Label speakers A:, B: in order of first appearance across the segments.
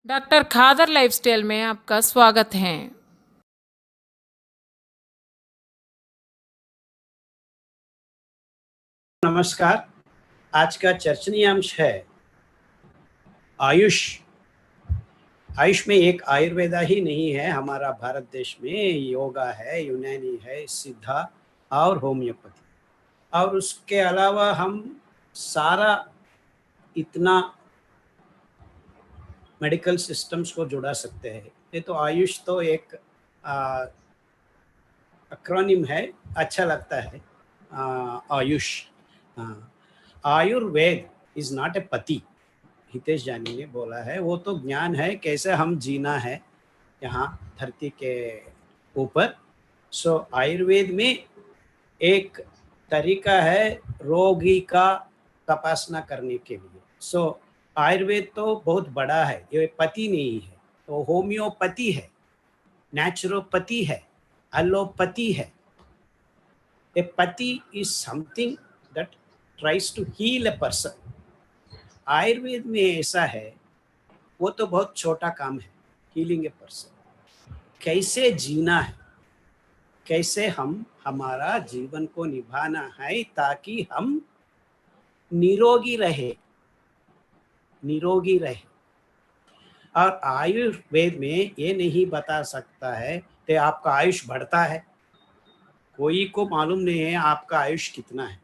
A: Doctor खादर lifestyle में आपका स्वागत है।
B: नमस्कार। आज का चर्चनीयांश है आयुष। आयुष में एक आयुर्वेदा ही नहीं है, हमारा भारत देश में योगा है, यूनानी है, सिद्धा और होम्योपैथी। और उसके अलावा हम सारा इतना मेडिकल सिस्टम्स को जुड़ा सकते हैं। ये तो आयुष तो एक एक्रोनिम है, अच्छा लगता है। Ayush, Ayurveda is not a पति। हितेश जानी ने बोला है, वो तो ज्ञान है कैसे हम जीना है यहाँ धरती के ऊपर। सो आयुर्वेद में एक तरीका है रोगी का तपासना करने के लिए। सो आयुर्वेद तो बहुत बड़ा है, ये पति नहीं है। तो होम्योपैथी है, नेचुरोपैथी है, एलोपैथी है। ए पति is something that tries to heal a person. Ayurveda में ऐसा है, वो तो बहुत छोटा काम है, हीलिंग ए पर्सन। कैसे जीना है, कैसे हम हमारा जीवन को निभाना है ताकि हम निरोगी रहे। और आयुर्वेद में ये नहीं बता सकता है कि आपका आयुष बढ़ता है। कोई को मालूम नहीं है आपका आयुष कितना है।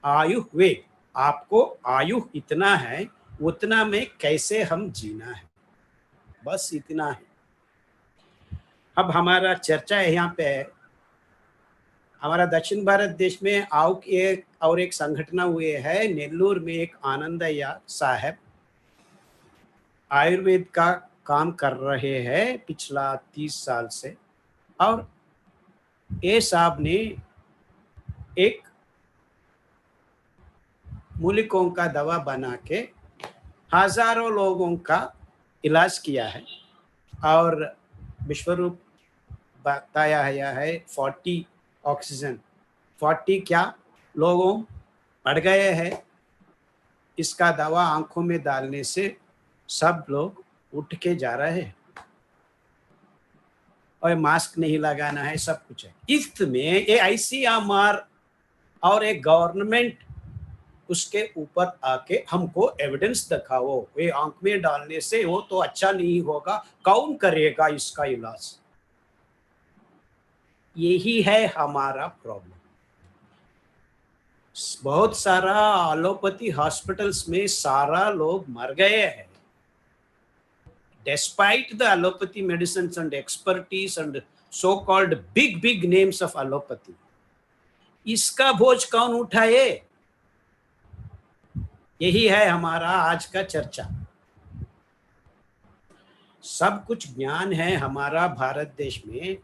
B: आयुर्वेद आपको आयु इतना है, उतना में कैसे हम जीना है, बस इतना है। अब हमारा चर्चा है यहाँ पे। हमारा दक्षिण भारत देश में एक संगठन हुए है नेल्लूर में। एक आनंदయ్య साहब आयुर्वेद का काम कर रहे हैं पिछला 30 साल से। और ये साहब ने एक मूलिकों का दवा बना के हजारों लोगों का इलाज किया है। और विश्वरूप बताया है 40 ऑक्सीजन 40 क्या लोगों बढ़ गए हैं। इसका दवा आंखों में डालने से सब लोग उठ के जा रहे हैं और मास्क नहीं लगाना है, सब कुछ है। इसमें ये ICMR और एक गवर्नमेंट उसके ऊपर आके हमको एविडेंस दिखाओ, ये आंख में डालने से वो तो अच्छा नहीं होगा, कौन करेगा इसका इलाज। यही है हमारा प्रॉब्लम। बहुत सारा एलोपैथी हॉस्पिटल्स में सारा लोग मर गए हैं despite the allopathy medicines and expertise and so-called big names of allopathy. इसका बोझ कौन उठाए? यही है हमारा आज का चर्चा। सब कुछ ज्ञान है हमारा भारत देश में,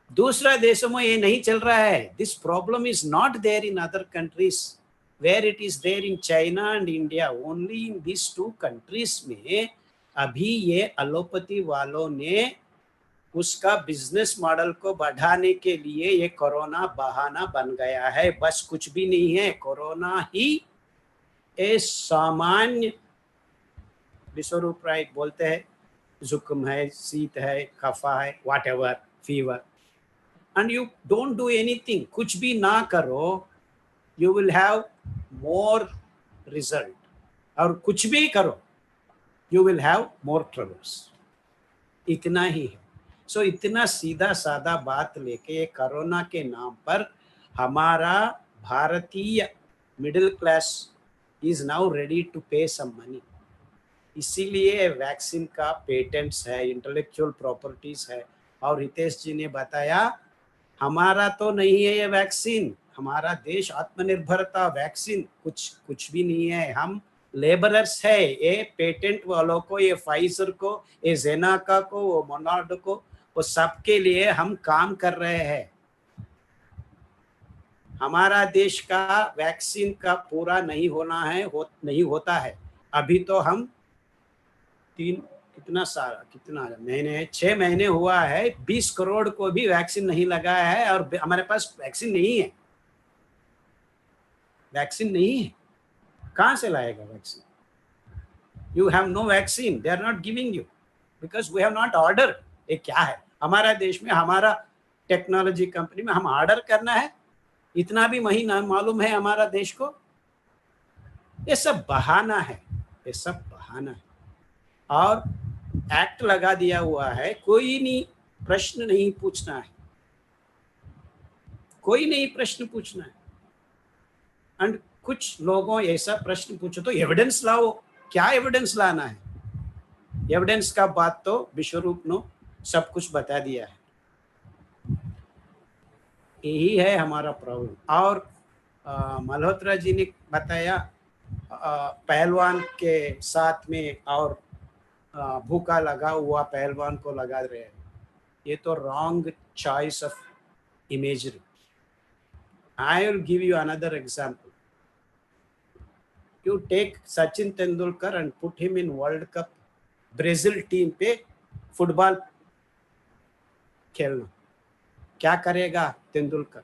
B: दूसरा देशों में ये नहीं चल रहा है। This problem is not there in other countries where it is there in China and India. Only in this 2 countries में अभी ये एलोपैथी वालों ने उसका बिजनेस मॉडल को बढ़ाने के लिए ये कोरोना बहाना बन गया है, बस कुछ भी नहीं है। कोरोना ही एक सामान्य विश्वरूप राय बोलते हैं, जुकाम है, शीत है, कफा है, whatever, fever, and you don't do anything, कुछ भी ना करो, you will have more result. और कुछ भी करो, you will have more troubles. इतना ही है। सो इतना सीधा साधा बात लेके कोरोना के नाम पर हमारा भारतीय middle class is now ready to pay some money. इसीलिए वैक्सीन का पेटेंट्स है, इंटेलेक्चुअल प्रॉपर्टीज है। और हितेश जी ने बताया हमारा तो नहीं है ये वैक्सीन, हमारा देश आत्मनिर्भरता वैक्सीन कुछ भी नहीं है। हम लेबरर्स है। ये पेटेंट वालों को, ये फाइजर को, ये जेनाका को, वो मोनार्ड को, वो सबके लिए हम काम कर रहे हैं। हमारा देश का वैक्सीन का पूरा नहीं होना है, नहीं होता है। अभी तो हम कितना 6 महीने हुआ है, 20 करोड़ को भी वैक्सीन नहीं लगाया है। और हमारे पास वैक्सीन नहीं है। कहाँ से लाएगा vaccine? You have no vaccine, they are not giving you because we have not ordered. ये क्या है हमारा देश में, हमारा टेक्नोलॉजी कंपनी में हम ऑर्डर करना है, इतना भी महीना मालूम है हमारा देश को? ये सब बहाना है, ये सब बहाना है। और एक्ट लगा दिया हुआ है, कोई नहीं प्रश्न नहीं पूछना है, कोई नहीं प्रश्न पूछना है। एंड कुछ लोगों ऐसा प्रश्न पूछो तो एविडेंस लाओ, क्या एविडेंस लाना है? एविडेंस का बात तो विश्वरूप ने सब कुछ बता दिया है। यही है हमारा प्रॉब्लम। और मल्होत्रा जी ने बताया पहलवान के साथ में और भूखा लगा हुआ पहलवान को लगा रहे हैं, ये तो wrong choice of imagery. I will give you another example. You take Sachin Tendulkar and put him in world cup Brazil team पे फुटबॉल खेलना, क्या करेगा तेंदुलकर?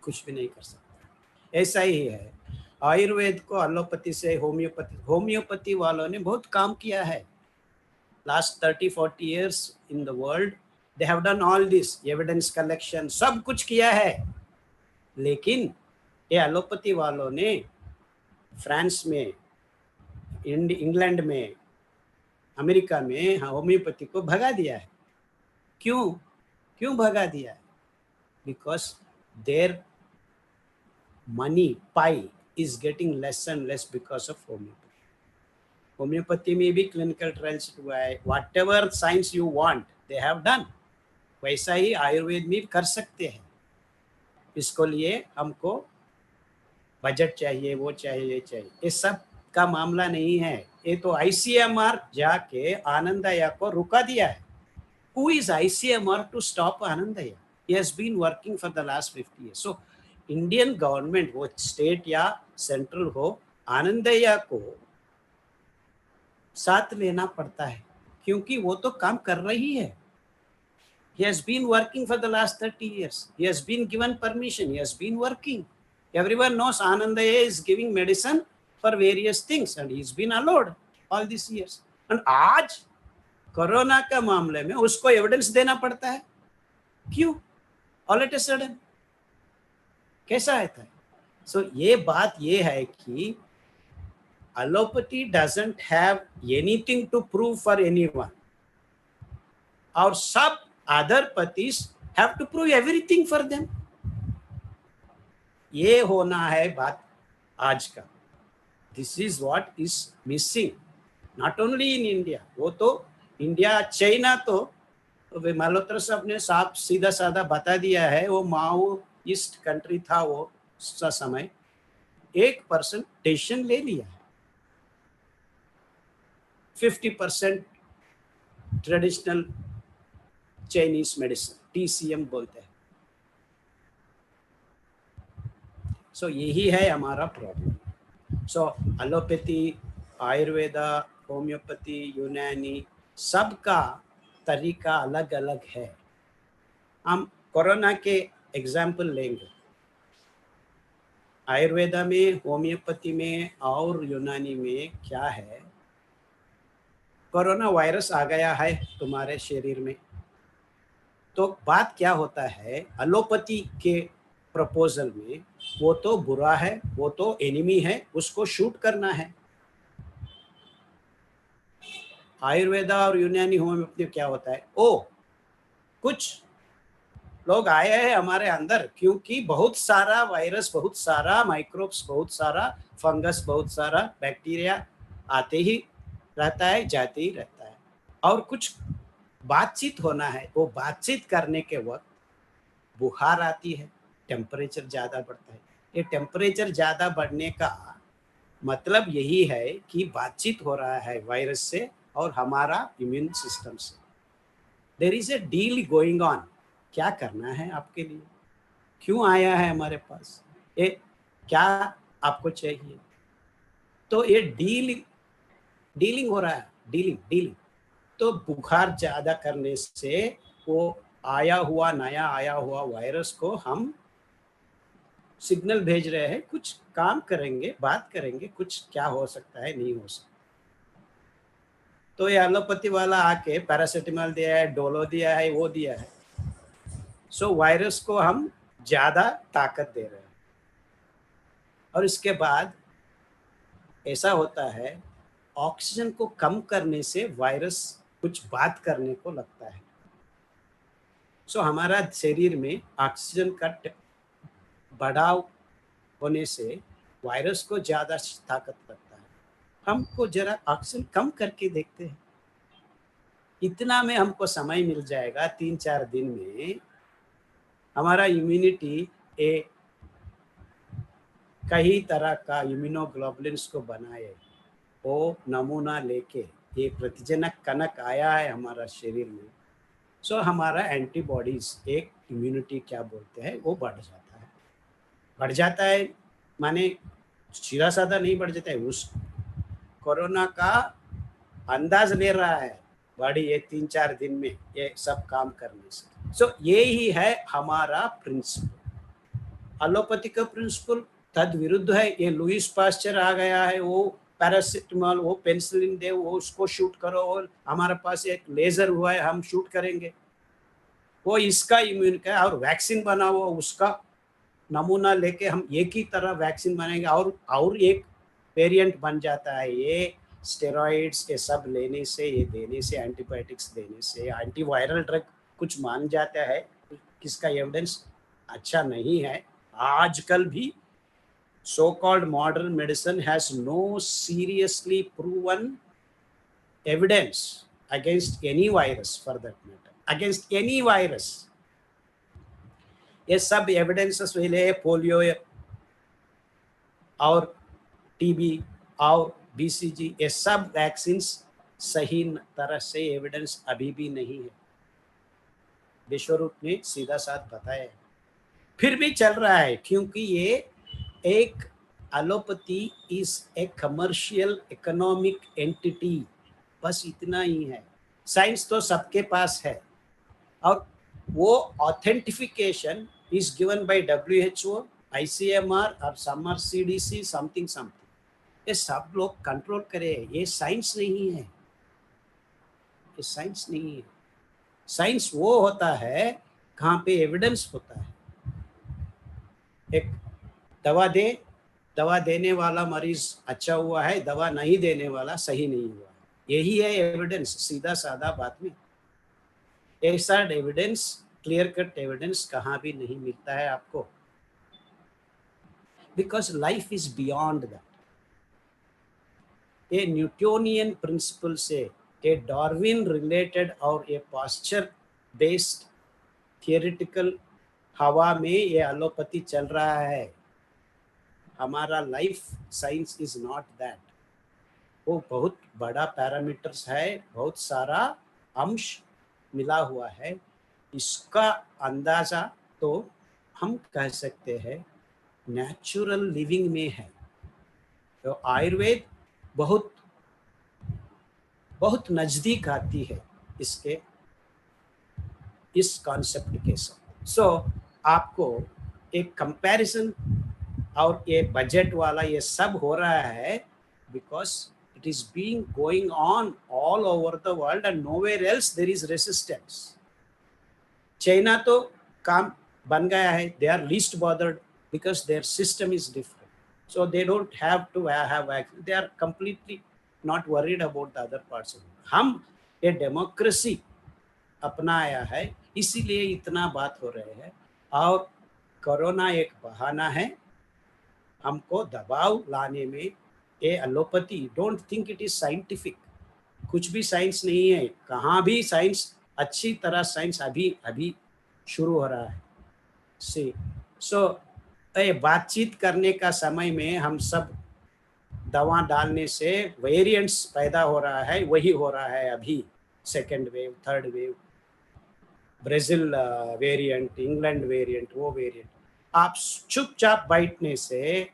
B: कुछ भी नहीं कर सकता। ऐसा ही है आयुर्वेद को एलोपैथी से होम्योपैथी वालों ने बहुत काम किया है। Last 30-40 years in the world they have done all this, evidence collection सब कुछ किया है। लेकिन ये एलोपैथी वालों ने फ्रांस में, इंग्लैंड में, अमेरिका में होम्योपैथी को भगा दिया है। क्यों भगा दिया है? Because their money pie is getting less and less because of homeopathy. Homeopathy में भी क्लिनिकल ट्रायल्स हुआ है, whatever science you want they have done, वैसा ही आयुर्वेद में कर सकते हैं। इसको लिए हमको बजट चाहिए, वो चाहिए, ये चाहिए, ये सब का मामला नहीं है। ये तो ICMR जाके आनंदया को रुका दिया है। Who is ICMR to stop आनंदया? He has been working for the last 50 years. So Indian government, वो स्टेट या सेंट्रल हो, आनंदया को साथ लेना पड़ता है क्योंकि वो तो काम कर रही है। He has been working for the last 30 years. He has been given permission. He has been working. Everyone knows Anandaya is giving medicine for various things and he's been allowed all these years. And आज corona का मामले में उसको evidence देना पड़ता है। क्यों? All at a sudden कैसा आता है? सो ये बात ये है कि allopathy doesn't have anything to prove for anyone, और सब other pathies have to prove everything for them. ये होना है बात आज का। This is what is missing, not only in India. वो तो इंडिया, चाइना तो मल्होत्रा साहब ने साफ सीधा साधा बता दिया है, वो माओइस्ट कंट्री था वो समय। 1% डिसीजन ले लिया है, 50% ट्रेडिशनल चाइनीज मेडिसिन, TCM बोलते हैं। सो यही है हमारा प्रॉब्लम। सो एलोपैथी, आयुर्वेदा, होम्योपैथी, यूनानी, सबका तरीका अलग अलग है। हम कोरोना के एग्जाम्पल लेंगे। आयुर्वेदा में, होम्योपैथी में और यूनानी में क्या है? कोरोना वायरस आ गया है तुम्हारे शरीर में, तो बात क्या होता है? एलोपैथी के प्रपोजल में वो तो बुरा है, वो तो एनिमी है, उसको शूट करना है। आयुर्वेदा और यूनानी होम्योपैथी क्या होता है? ओ, कुछ लोग आए हैं हमारे अंदर क्योंकि बहुत सारा वायरस, बहुत सारा माइक्रोब्स, बहुत सारा फंगस, बहुत सारा बैक्टीरिया आते ही रहता है, जाते ही रहता है, और कुछ बातचीत होना है। वो बातचीत करने के वक्त बुखार आती है, टेम्परेचर ज़्यादा बढ़ता है। ये टेम्परेचर ज़्यादा बढ़ने का मतलब यही है कि बातचीत हो रहा है वायरस से और हमारा इम्यून सिस्टम से। There is a deal going on. क्या करना है आपके लिए? क्यों आया है हमारे पास? ये क्या आपको चाहिए? तो ये डीलिंग हो रहा है, डीलिंग। तो बुखार ज़्यादा करने से वो नया आया हुआ वायरस को हम सिग्नल भेज रहे हैं, कुछ काम करेंगे, बात करेंगे, कुछ क्या हो सकता है, नहीं हो सकता। तो ये एलोपैथी वाला आके पैरासिटामोल दिया है, डोलो दिया है, वो दिया है, सो वायरस को हम ज्यादा ताकत दे रहे हैं। और इसके बाद ऐसा होता है, ऑक्सीजन को कम करने से वायरस कुछ बात करने को लगता है। सो हमारा शरीर में ऑक्सीजन का बढ़ाव होने से वायरस को ज्यादा ताकत लगता है। हमको जरा ऑक्सीजन कम करके देखते हैं, इतना में हमको समय मिल जाएगा, 3-4 दिन में हमारा इम्यूनिटी कई तरह का इम्यूनोग्लोबुलिन्स को बनाए, वो नमूना लेके ये प्रतिजनक कणक आया है हमारा शरीर में, सो हमारा एंटीबॉडीज, एक इम्यूनिटी क्या बोलते हैं, वो बढ़ जाता है माने सीधा साधा नहीं बढ़ जाता है, उस कोरोना का अंदाज ले रहा है बॉडी ये 3-4 दिन में ये सब काम करने से। सो ये ही है हमारा प्रिंसिपल। एलोपैथी का प्रिंसिपल तद विरुद्ध है। ये लुइस पास्चर आ गया है, वो पैरासिटामोल, वो पेनिसिलिन दे, वो उसको शूट करो, और हमारे पास एक लेजर हुआ है, हम शूट करेंगे, वो इसका इम्यून का, और वैक्सीन बना हुआ उसका नमूना लेके हम एक ही तरह वैक्सीन बनाएंगे, और एक वेरिएंट बन जाता है। ये स्टेरॉइड्स ये सब लेने से, ये देने से, एंटीबायोटिक्स देने से, एंटीवायरल ड्रग कुछ मान जाता है, किसका एविडेंस अच्छा नहीं है। आजकल भी so called modern medicine has no seriously proven evidence against any virus, for that matter, against any virus. ये सब एविडेंसेस मिले, पोलियो और टीबी और बीसीजी, ये सब वैक्सीन सही तरह से एविडेंस अभी भी नहीं है। विश्वरूप ने सीधा साथ बताया, फिर भी चल रहा है, क्योंकि ये एक allopathy is a commercial economic entity, बस इतना ही है। साइंस तो सबके पास है, और वो authentification is given by WHO, ICMR और समर CDC, समथिंग। ये सब लोग कंट्रोल करे, ये साइंस नहीं है, ये साइंस नहीं है। साइंस वो होता है कहाँ पे एविडेंस होता है। एक दवा देने वाला मरीज अच्छा हुआ है, दवा नहीं देने वाला सही नहीं हुआ, यही है एविडेंस, सीधा साधा बात में। ऐसा एविडेंस, क्लियर कट एविडेंस कहाँ भी नहीं मिलता है आपको, because life is beyond that. ये न्यूटोनियन प्रिंसिपल से, ये डार्विन रिलेटेड और ये पास्चर बेस्ड थियोरेटिकल हवा में ये एलोपैथी चल रहा है। हमारा life science is not that. वो बहुत बड़ा पैरामीटर्स है, बहुत सारा अंश मिला हुआ है। इसका अंदाजा तो हम कह सकते हैं नेचुरल लिविंग में है। तो आयुर्वेद बहुत बहुत नजदीक आती है इसके, इस कॉन्सेप्ट के साथ। सो आपको एक कंपैरिजन और ये बजट वाला ये सब हो रहा है, because it is being going on all over the world and nowhere else there is resistance. China तो काम बन गया है, they are least bothered because their system is different, so they don't have to have, they are completely not worried about the other parts of. हम ये democracy अपनाया है, इसीलिए इतना बात हो रहे हैं। और कोरोना एक बहाना है हमको दबाव लाने में। ये allopathy, don't think it is scientific, कुछ भी साइंस नहीं है, कहाँ भी साइंस, अच्छी तरह साइंस अभी शुरू हो रहा है। सो बातचीत करने का समय में हम सब दवा डालने से वेरिएंट्स पैदा हो रहा है, वही हो रहा है अभी, second wave, third wave, Brazil variant, England variant, वो वेरिएंट। आप चुपचाप बैठने से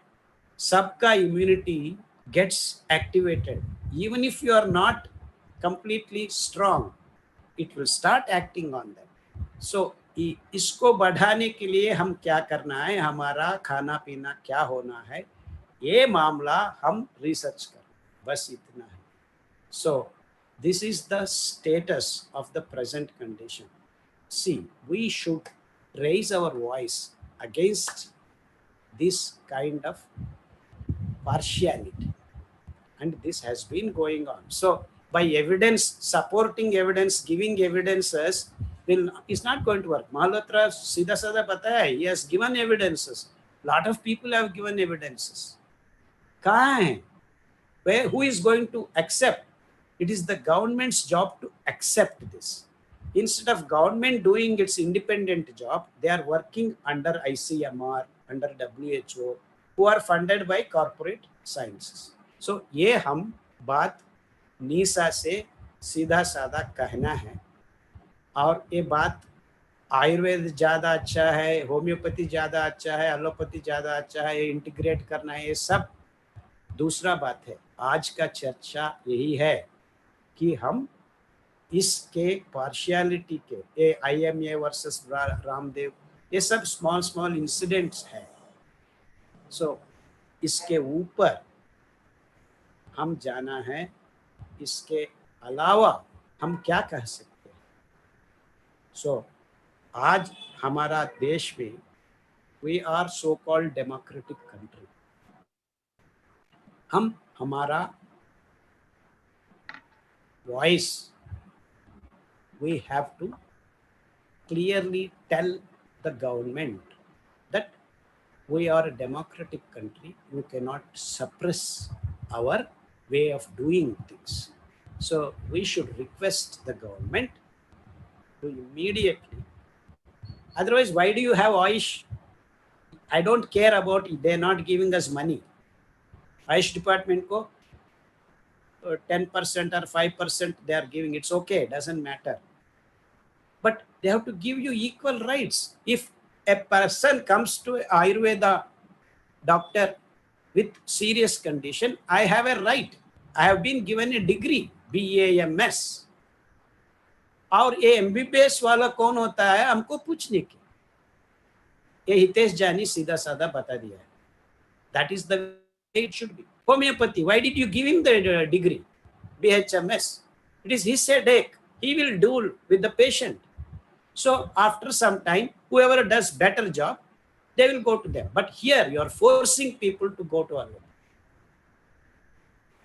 B: सबका immunity gets activated. Even if you are not completely strong, it will start acting on them. So इसको बढ़ाने के लिए हम क्या करना है, हमारा खाना पीना क्या होना है, ये मामला हम रिसर्च करें, बस इतना है. So this is the status of the present condition. See, we should raise our voice against this kind of partiality, and this has been going on. So by evidence, supporting evidence, giving evidences is not going to work. Malhotra सीधा साधा पता है, he has given evidences. Lot of people have given evidences. कहाँ है? Where, who is going to accept? It is the government's job to accept this. Instead of government doing its independent job, they are working under ICMR, under WHO, who are funded by corporate sciences. So ये हम बात NISA से सीधा साधा कहना है. और ये बात आयुर्वेद ज़्यादा अच्छा है, होम्योपैथी ज़्यादा अच्छा है, एलोपैथी ज़्यादा अच्छा है, इंटीग्रेट करना है, ये सब दूसरा बात है. आज का चर्चा यही है कि हम इसके पार्शियलिटी के, ये IMA वर्सेस रामदेव, ये सब स्मॉल स्मॉल इंसिडेंट्स है. सो इसके ऊपर हम जाना है. इसके अलावा हम क्या कह सकते हैं? सो आज हमारा देश में we are so called democratic country. हम हमारा voice, we have to clearly tell the government that we are a democratic country. You cannot suppress our way of doing things. So we should request the government to immediately. Otherwise, why do you have Ayush? I don't care about it. They're not giving us money. Ayush department ko 10% or 5% they are giving. It's okay, doesn't matter. But they have to give you equal rights. If a person comes to Ayurveda doctor with serious condition, I have a right. I have been given a degree, BAMS. और ये MBBS वाला कौन होता है हमको पूछने की. ये हितेश जानी सीधा साधा बता दिया है. That is the way it should be. Homeopathy, why did you give him the degree? BHMS. It is his headache. He will deal with the patient. So after some time, whoever does better job, they will go to them. But here you are forcing people to go to Ayurveda.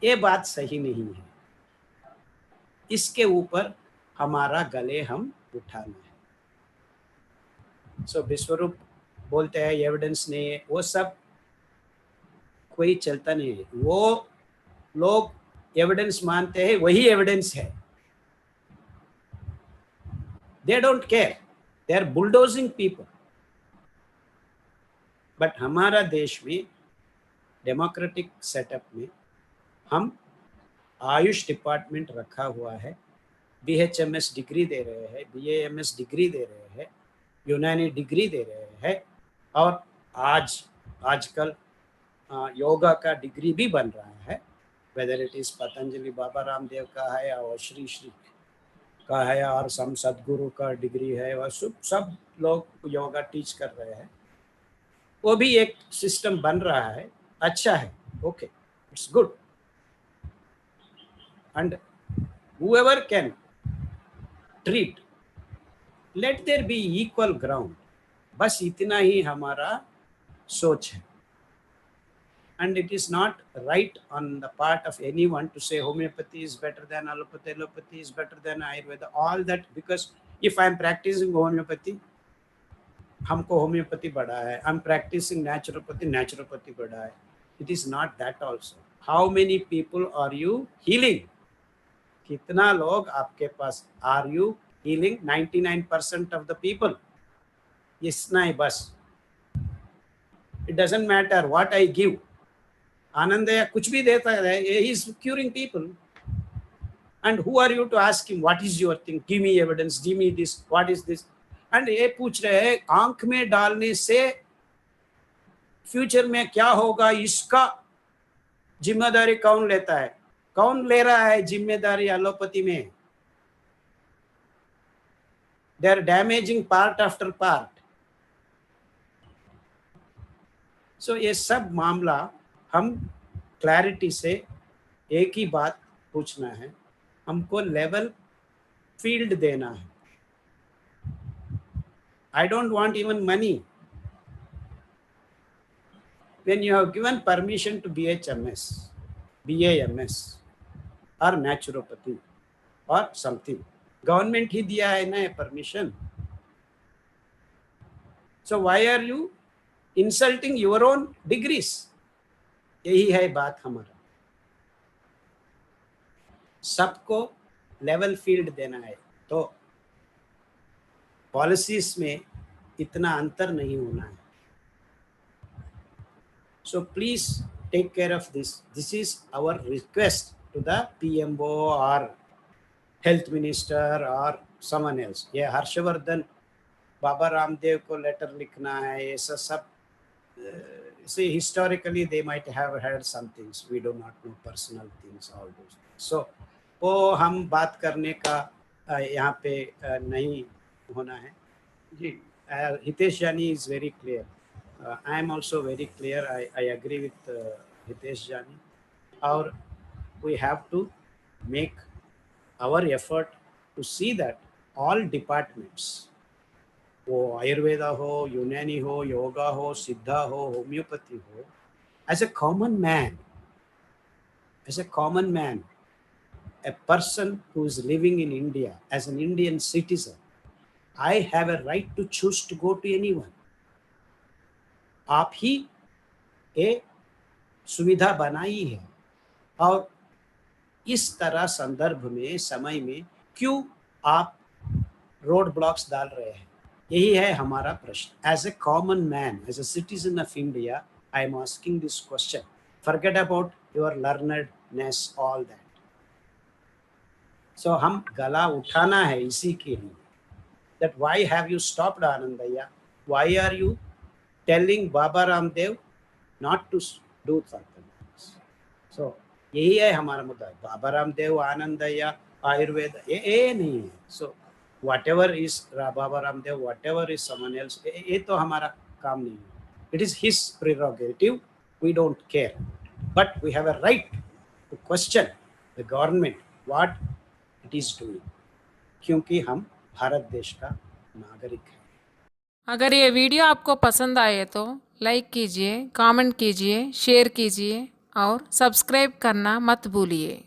B: ये बात सही नहीं है. इसके ऊपर हमारा गले हम उठाना है. So विश्वरूप बोलते हैं एविडेंस नहीं है, वो सब कोई चलता नहीं है. वो लोग एविडेंस मानते हैं, वही एविडेंस है. They don't care. They are bulldozing people. But हमारा देश में डेमोक्रेटिक सेटअप में हम आयुष डिपार्टमेंट रखा हुआ है. BHMS डिग्री दे रहे हैं, BAMS डिग्री दे रहे हैं, यूनानी डिग्री दे रहे हैं, और आजकल योगा का डिग्री भी बन रहा है. Whether it is Patanjali Baba Ramdev का है और श्री श्री का है और सम सदगुरु का डिग्री है, और सब लोग योगा टीच कर रहे हैं. वो भी एक सिस्टम बन रहा है. अच्छा है, okay, it's good. And whoever can treat, let there be equal ground. बस इतना ही हमारा सोच है. And it is not right on the part of anyone to say homeopathy is better than allopathy, allopathy is better than Ayurveda, all that, because if I am practicing homeopathy, हमको homeopathy बढ़ा है. I am practicing naturopathy, naturopathy बढ़ा है. It is not that also. How many people are you healing? कितना लोग आपके पास? Are you healing 99% of the people? इतना ही बस. It doesn't matter what I give. आनंद या कुछ भी देता है, he is curing people. And who are you to ask him what is your thing? Give me evidence, give me this, what is this? And ये पूछ रहे हैं आंख में डालने से फ्यूचर में क्या होगा, इसका जिम्मेदारी कौन लेता है? कौन ले रहा है जिम्मेदारी एलोपैथी में? They are damaging part after part. So ये सब मामला हम क्लैरिटी से एक ही बात पूछना है, हमको लेवल फील्ड देना है. I don't want even money. When you have given permission to BHMS, BAMS or naturopathy or something, government ही दिया है ना permission. So why are you insulting your own degrees? यही है बात हमारा. सबको लेवल फील्ड देना है, तो पॉलिसीज में इतना अंतर नहीं होना है. So please take care of this. This is our request to the PMO or health minister or someone else. ये हर्षवर्धन बाबा रामदेव को लेटर लिखना है, ऐसा सब. See, historically they might have had some things, we do not know, personal things, all those things. So वो हम बात करने का यहाँ पे नहीं होना है जी. हितेश जानी is very clear. I am also very clear. I agree with Hitesh Jani. Or we have to make our effort to see that all departments, वो आयुर्वेदा हो, यूनानी हो, योगा हो, सिद्धा हो, होम्योपैथी हो, as a common man, a person who is living in India as an Indian citizen, I have a right to choose to go to anyone. आप ही ये सुविधा बनाई है, और इस तरह संदर्भ में, समय में क्यों आप रोड ब्लॉक्स डाल रहे हैं? यही है हमारा प्रश्न. As a common man, as a citizen of India, I am asking this question. Forget about your learnedness, all that. So हम गला उठाना है इसी के लिए, that why have you stopped Anandaya? Why are you telling Baba Ramdev not to do certain things? So यही है हमारा मुद्दा. बाबा रामदेव, आनंदया, आयुर्वेद ये नहीं है. So whatever is Baba Ramdev, whatever is someone else, ये तो हमारा काम नहीं है. It is his prerogative. We don't care. But we have a right to question the government what it is doing. क्योंकि हम भारत देश का नागरिक है.
A: अगर ये वीडियो आपको पसंद आए तो लाइक कीजिए, कमेंट कीजिए, शेयर कीजिए और सब्सक्राइब करना मत भूलिए.